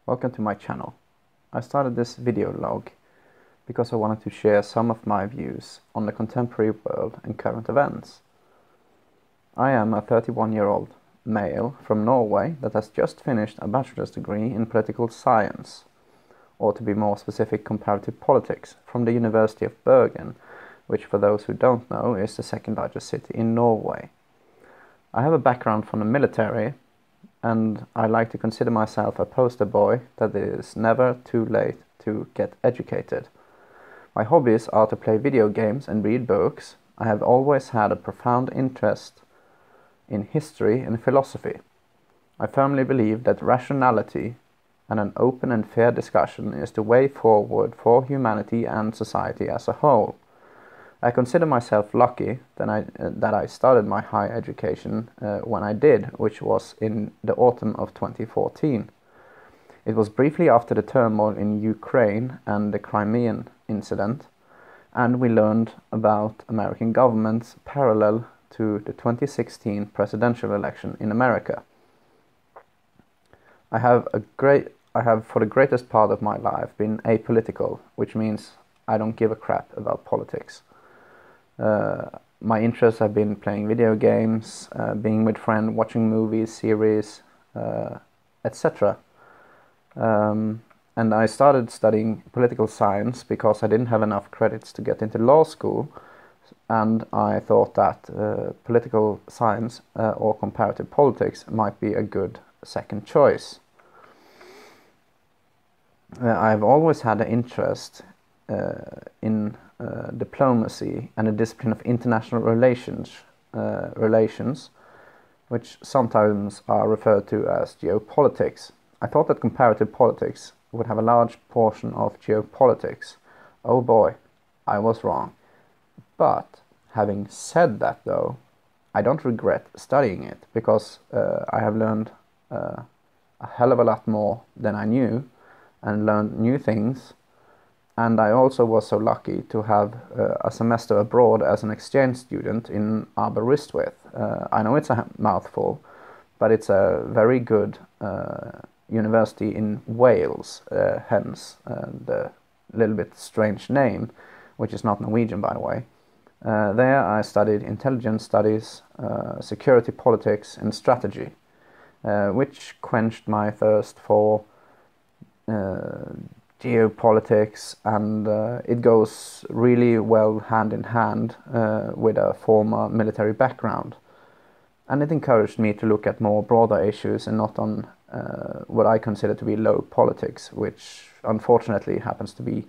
Welcome to my channel. I started this video log because I wanted to share some of my views on the contemporary world and current events. I am a 31-year-old male from Norway that has just finished a bachelor's degree in political science, or to be more specific, comparative politics, from the University of Bergen, which for those who don't know is the second largest city in Norway. I have a background from the military, and I like to consider myself a poster boy that it is never too late to get educated. My hobbies are to play video games and read books. I have always had a profound interest in history and philosophy. I firmly believe that rationality and an open and fair discussion is the way forward for humanity and society as a whole. I consider myself lucky that I started my higher education when I did, which was in the autumn of 2014. It was briefly after the turmoil in Ukraine and the Crimean incident, and we learned about American governments parallel to the 2016 presidential election in America. I have for the greatest part of my life been apolitical, which means I don't give a crap about politics. My interests have been playing video games, being with friends, watching movies, series, etc. And I started studying political science because I didn't have enough credits to get into law school, and I thought that political science or comparative politics might be a good second choice. I've always had an interest in diplomacy and the discipline of international relations, which sometimes are referred to as geopolitics. I thought that comparative politics would have a large portion of geopolitics. Oh boy, I was wrong. But having said that though, I don't regret studying it, because I have learned a hell of a lot more than I knew and learned new things. And I also was so lucky to have a semester abroad as an exchange student in Aberystwyth. I know it's a mouthful, but it's a very good university in Wales, hence the little bit strange name, which is not Norwegian, by the way. There I studied intelligence studies, security politics and strategy, which quenched my thirst for geopolitics, and it goes really well hand in hand with a former military background. And it encouraged me to look at more broader issues and not on what I consider to be low politics, which unfortunately happens to be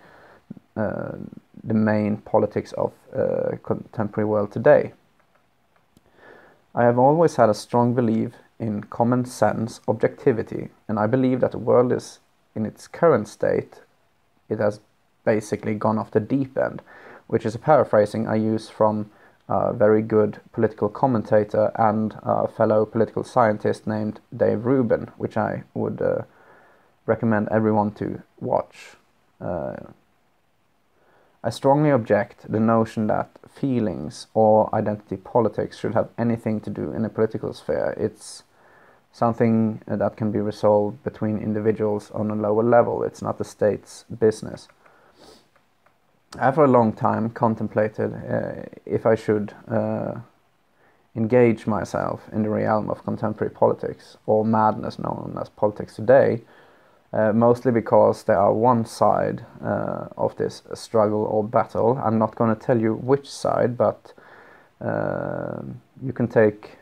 the main politics of contemporary world today. I have always had a strong belief in common sense, objectivity, and I believe that the world is in its current state, it has basically gone off the deep end, which is a paraphrasing I use from a very good political commentator and a fellow political scientist named Dave Rubin, which I would recommend everyone to watch. I strongly object the notion that feelings or identity politics should have anything to do in a political sphere. It's something that can be resolved between individuals on a lower level. It's not the state's business. I have for a long time contemplated if I should engage myself in the realm of contemporary politics, or madness known as politics today, mostly because there are one side of this struggle or battle. I'm not going to tell you which side, but you can take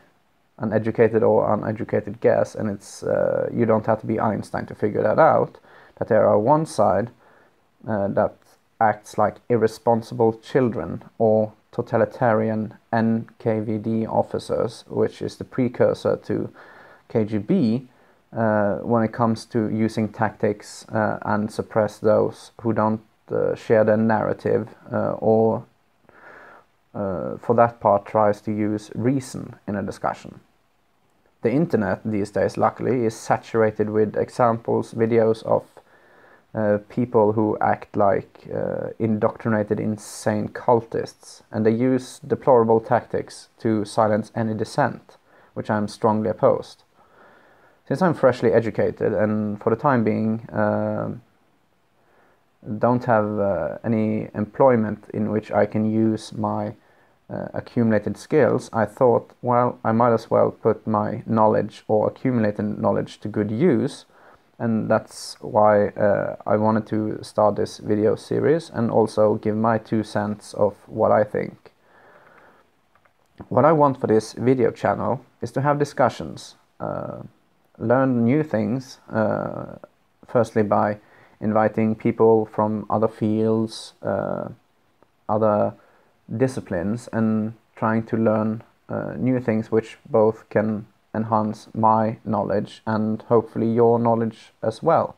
an educated or uneducated guess, and it's you don't have to be Einstein to figure that out, that there are one side that acts like irresponsible children or totalitarian NKVD officers, which is the precursor to KGB when it comes to using tactics and suppress those who don't share their narrative or for that part tries to use reason in a discussion. The internet these days, luckily, is saturated with examples, videos of people who act like indoctrinated insane cultists, and they use deplorable tactics to silence any dissent, which I'm strongly opposed. Since I'm freshly educated and for the time being don't have any employment in which I can use my accumulated skills, I thought, well, I might as well put my knowledge or accumulated knowledge to good use, and that's why I wanted to start this video series and also give my 2 cents of what I think. What I want for this video channel is to have discussions, learn new things, firstly by inviting people from other fields, other disciplines, and trying to learn new things which both can enhance my knowledge and hopefully your knowledge as well,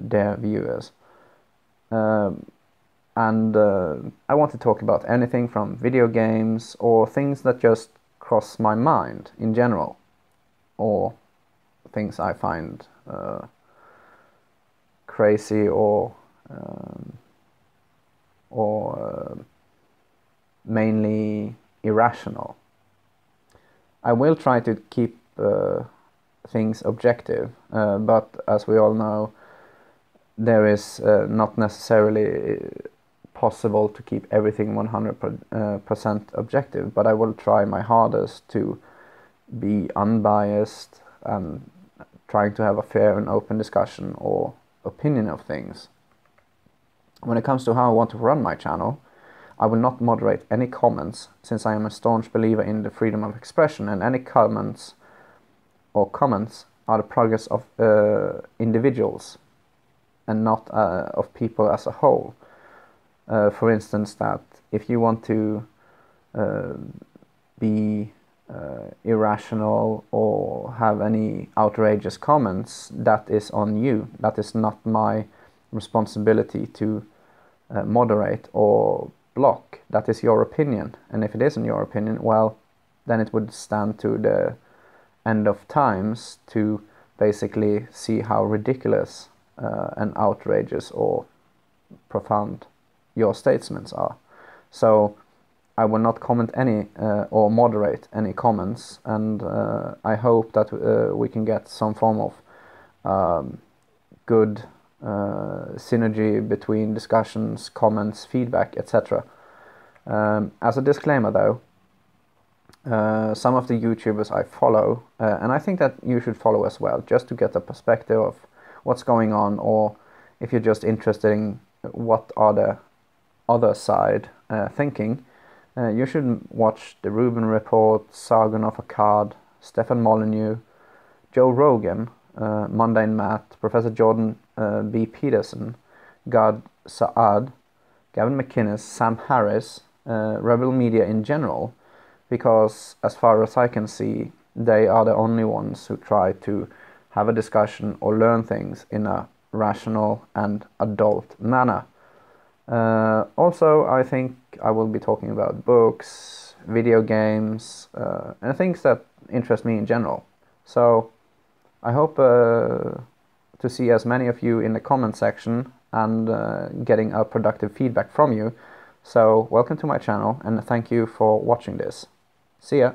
dear viewers. And I want to talk about anything from video games or things that just cross my mind in general, or things I find crazy or mainly irrational. I will try to keep things objective, but as we all know, there is not necessarily possible to keep everything 100% objective, but I will try my hardest to be unbiased and trying to have a fair and open discussion or opinion of things. When it comes to how I want to run my channel, I will not moderate any comments, since I am a staunch believer in the freedom of expression, and any comments are the progress of individuals and not of people as a whole. For instance, that if you want to be irrational or have any outrageous comments, that is on you. That is not my responsibility to moderate or block. That is your opinion, and if it isn't your opinion, well, then it would stand to the end of times to basically see how ridiculous and outrageous or profound your statements are. So I will not comment any or moderate any comments, and I hope that we can get some form of good synergy between discussions, comments, feedback, etc. As a disclaimer though, some of the YouTubers I follow, and I think that you should follow as well, just to get a perspective of what's going on, or if you're just interested in what are the other side thinking, you should watch the Rubin Report, Sargon of Akkad, Stefan Molyneux, Joe Rogan, Mundane Matt, Professor Jordan B. Peterson, Gad Saad, Gavin McInnes, Sam Harris, Rebel Media in general, because as far as I can see, they are the only ones who try to have a discussion or learn things in a rational and adult manner. Also, I think I will be talking about books, video games, and things that interest me in general. So I hope to see as many of you in the comment section and getting a productive feedback from you. So welcome to my channel, and thank you for watching this. See ya!